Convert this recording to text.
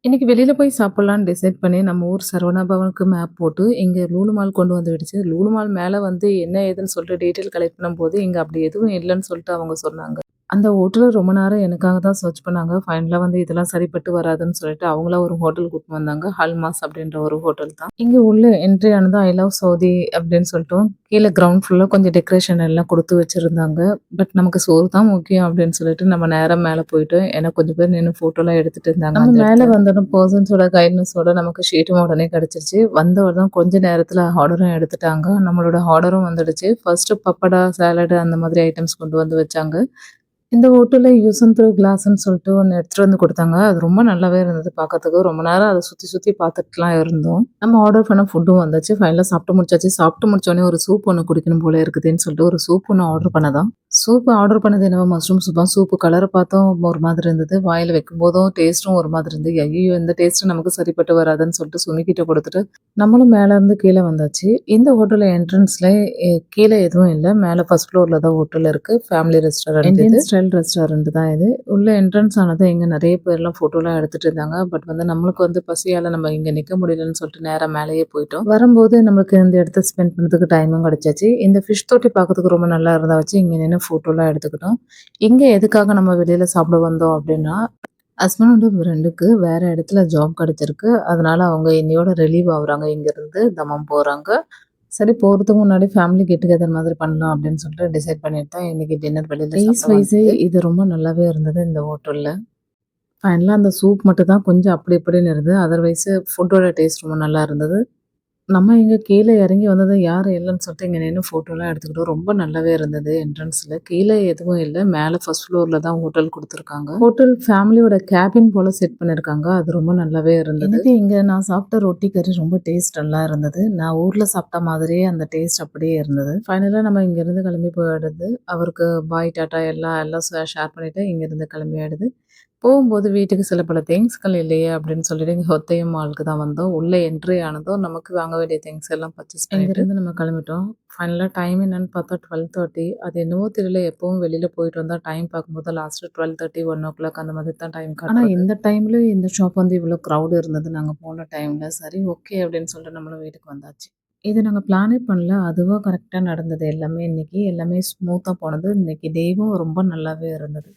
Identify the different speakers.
Speaker 1: இன்னைக்கு வெளியில போய் சாப்பிடலான்னு டிசைட் பண்ணி, நம்ம ஊர் சரவணா பவனுக்கு மேப் போட்டு, இங்க லூலு மால் கொண்டு வந்து விடுச்சு. லூலு மால் மேல வந்து என்ன ஏதுன்னு சொல்லிட்டு டீட்டெயில் கலெக்ட் பண்ணும்போது, இங்க அப்படி எதுவும் இல்லன்னு சொல்லிட்டு அவங்க சொன்னாங்க. அந்த ஹோட்டல்ல ரொம்ப நேரம் எனக்காக தான் சர்ச் பண்ணாங்க. ஃபைனலா வந்து இதெல்லாம் சரிப்பட்டு வராதுன்னு சொல்லிட்டு, அவங்களா ஒரு ஹோட்டல் கூட்டிட்டு வந்தாங்க. ஹல்மாஸ் அப்படின்ற ஒரு ஹோட்டல் தான். இங்க உள்ள என்ட்ரி ஆனதும் ஐ லவ் சவுதி அப்படின்னு சொல்லிட்டும், கீழ கிரவுண்ட் ஃபுல்லா கொஞ்சம் டெக்கரேஷன் எல்லாம் குடுத்து வச்சிருந்தாங்க. பட் நமக்கு சோறு தான் முக்கியம் அப்படின்னு சொல்லிட்டு, நம்ம நேரா மேல போயிட்டு, ஏன்னா கொஞ்சம் பேர் நின்னு ஃபோட்டோலாம் எடுத்துட்டு இருந்தாங்க நம்ம அந்த மேல இடத்துல. வந்தோனே பெர்சன்ஸோட கைட்னஸோட நமக்கு ஷீட்டும் உடனே கிடைச்சிருச்சு. வந்தவுடனே கொஞ்ச நேரத்துல ஆர்டரும் எடுத்துட்டாங்க. நம்மளோட ஆர்டரும் வந்துடுச்சு. ஃபர்ஸ்ட்டு பப்படா, சாலட் அந்த மாதிரி ஐட்டம்ஸ் கொண்டு வந்து வச்சாங்க. இந்த ஹோட்டல்ல யூஸ் அண்ட் த்ரோ கிளாஸ்ன்னு சொல்லிட்டு ஒண்ணு எடுத்துட்டு வந்து குடுத்தாங்க. அது ரொம்ப நல்லாவே இருந்தது பாக்கறதுக்கு. ரொம்ப நேரம் அத சுத்தி சுத்தி பாத்துட்டுலாம் இருந்தோம். நம்ம ஆர்டர் பண்ண ஃபுட்டும் வந்துச்சு. ஃபைனலா சாப்பிட்டு முடிச்சாச்சு. சாப்பிட்டு முடிச்சோனே ஒரு சூப் ஒண்ணு குடிக்கணும் போல இருக்குதுன்னு சொல்லிட்டு ஒரு சூப் ஒண்ணு ஆர்டர் பண்ணதான். சூப் ஆர்டர் பண்ணது என்னவோ மஷ்ரூம் சூப் தான். சூப்பு கலர பார்த்தோம் ஒரு மாதிரி இருந்தது. வாயில வைக்கும்போதும் டேஸ்ட்டும் ஒரு மாதிரி இருந்தது. ஐய்யயோ! இந்த டேஸ்ட் நமக்கு சரிப்பட்டு வராதுன்னு சொல்லிட்டு சுமிக்கிட்ட குடுத்துட்டு, நம்மளும் மேல இருந்து கீழ வந்தாச்சு. இந்த ஹோட்டல் என்ட்ரன்ஸ்ல கீழ எதுவும் இல்ல. மேல ஃபர்ஸ்ட் ஃப்ளோர்ல தான் ஹோட்டல் இருக்கு. ஃபேமிலி ரெஸ்டாரண்ட் இது. இந்தியன் ஸ்டைல் ரெஸ்டாரண்ட் தான் இது. உள்ள என்ட்ரன்ஸ் ஆனதும் இங்க நெறைய பேர்லாம் ஃபோட்டோலாம் எடுத்துட்டு இருந்தாங்க. பட் வந்து நம்மளுக்கு வந்து பசியால நம்ம இங்க நிக்க முடியலன்னு சொல்லிட்டு நேரா மேலயே போயிட்டோம். வரும்போது நம்மளுக்கு இந்த இடத்த ஸ்பெண்ட் பண்றதுக்கு டைமும் கிடைச்சாச்சு. இந்த ஃபிஷ் தொட்டி பார்க்கறதுக்கு ரொம்ப நல்லா இருந்தா வச்சு இங்க நின்னு ஃபோட்டோலாம் எடுத்துக்கிட்டோம். இங்க எதுக்காக நம்ம வெளியில சாப்பிட வந்தோம் அப்டின்னா, ஹஸ்பண்டோட ஃப்ரெண்டுக்கு வேற இடத்துல ஜாப் கிடைச்சிருக்கு. அதனால அவங்க இன்னையோட ரிலீவ் ஆகுறாங்க இங்கருந்து. தம்மம் போறாங்க. சரி போறதுக்கு முன்னாடி ஃபேமிலி கெட் டுகெதர் மாதிரி பண்ணலாம் அப்படின்னு சொல்லிட்டு டிசைட் பண்ணிட்டு தான் இன்னைக்கு டின்னர் வெளியில பிரைஸ் சாப்பிட வைஸே வந்தது. இது ரொம்ப நல்லாவே இருந்தது இந்த ஹோட்டல்ல. ஃபைனலா அந்த சூப் மட்டும் தான் கொஞ்சம் அப்படி இப்படின்னு இருந்தது. அதர்வைஸ் ஃபுட்டோட டேஸ்ட் ரொம்ப நல்லா இருந்தது. நம்ம இங்க கீழ இறங்கி வந்ததும் யாரும் இல்லன்னு சொல்லிட்டு இங்க நின்னு ஃபோட்டோலாம் எடுத்துக்கிட்டோம். ரொம்ப நல்லாவே இருந்தது என்ட்ரன்ஸ்ல. கீழ எதுவும் இல்ல. மேல ஃபர்ஸ்ட் ஃப்ளோர்ல தான் ஹோட்டல் குடுத்துருக்காங்க. ஹோட்டல் ஃபேமிலியோட கேபின் போல செட் பண்ணியிருக்காங்க. அது ரொம்ப நல்லாவே இருந்தது. எனக்கு இங்க நான் சாப்பிட்ட ரொட்டி கறி ரொம்ப டேஸ்ட் நல்லா இருந்தது. நான் ஊர்ல சாப்பிட்ட மாதிரியே அந்த டேஸ்ட் அப்படியே இருந்தது. ஃபைனலா நம்ம இங்கருந்து கிளம்பி போயிடுது. அவருக்கு பாய், டாட்டா எல்லாம் ஷேர் பண்ணிட்டு இங்கருந்து கிளம்பியாடுது. போகும்போது வீட்டுக்கு சில பல திங்ஸ்கள் இல்லையே அப்படின்னு சொல்லிட்டு இங்க ஒத்தையம் மாலுக்கு தான் வந்தோம். உள்ள என்ட்ரி ஆனதும் நமக்கு வாங்க வேண்டிய திங்ஸ் எல்லாம் பர்ச்சேஸ் பண்ணிட்டு இங்கேருந்து நம்ம கிளம்பிட்டோம். ஃபைனலா டைம் என்னன்னு பார்த்தா 12:30 அது என்னவோ தெரியல எப்பவும் வெளியில போயிட்டு வந்தா டைம் பார்க்கும்போது லாஸ்ட் 12:30, 1:00 அந்த மாதிரி தான் டைம் காட்டுது. ஆனா இந்த டைம்ல இந்த ஷாப் வந்து இவ்வளோ க்ரவுட் இருந்தது நாங்க போன டைம்ல. சரி ஓகே அப்படின்னு சொல்லிட்டு நம்மளும் வீட்டுக்கு வந்தாச்சு. இது நாங்க பிளானே பண்ணல. அதுவா கரெக்ட்டா நடந்தது எல்லாமே இன்னைக்கு. எல்லாமே ஸ்மூத்தா போனது. இன்னைக்கு டேவும் ரொம்ப நல்லாவே இருந்தது.